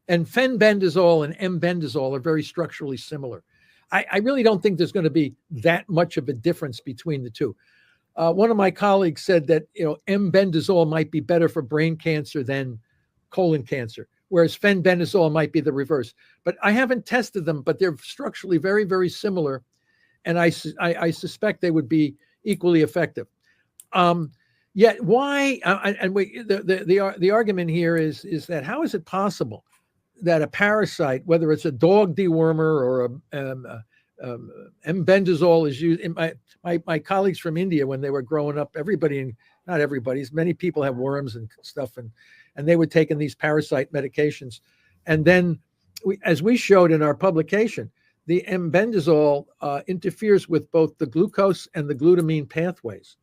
And fenbendazole and mebendazole are very structurally similar. I really don't think there's going to be that much of a difference between the two. One of my colleagues said that mebendazole might be better for brain cancer than colon cancer, whereas fenbendazole might be the reverse. But I haven't tested them, but they're structurally very, very similar, and I suspect they would be equally effective. Yet why? The argument here is that how is it possible that a parasite, whether it's a dog dewormer or mebendazole is used? My colleagues from India, when they were growing up, not everybody, many people have worms and stuff, and they were taking these parasite medications. And then, as we showed in our publication, the mebendazole interferes with both the glucose and the glutamine pathways.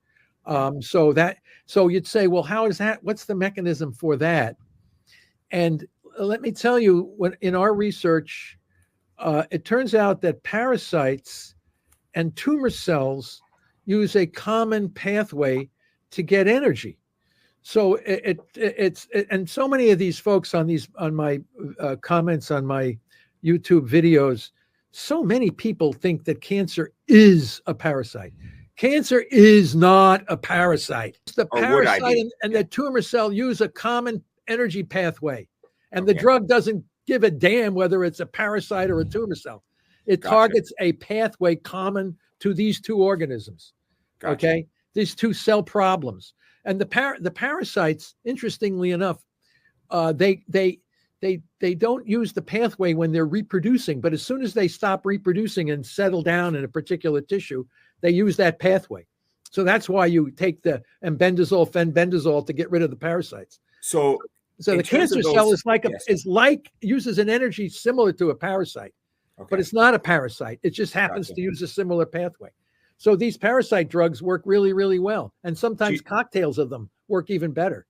So you'd say, well, how is that? What's the mechanism for that? And let me tell you, in our research, it turns out that parasites and tumor cells use a common pathway to get energy. So and so many of these folks on my comments on my YouTube videos, so many people think that cancer is a parasite. Cancer is not a parasite. The parasite and the tumor cell use a common energy pathway, and the drug doesn't give a damn whether it's a parasite or a tumor cell. It targets a pathway common to these two organisms. Okay, these two cell problems. And the parasites, interestingly enough, they don't use the pathway when they're reproducing, but as soon as they stop reproducing and settle down in a particular tissue, they use that pathway. So that's why you take the mebendazole, fenbendazole to get rid of the parasites. So the cancer cell uses an energy similar to a parasite, but it's not a parasite. It just happens to use a similar pathway. So these parasite drugs work really, really well. And sometimes cocktails of them work even better.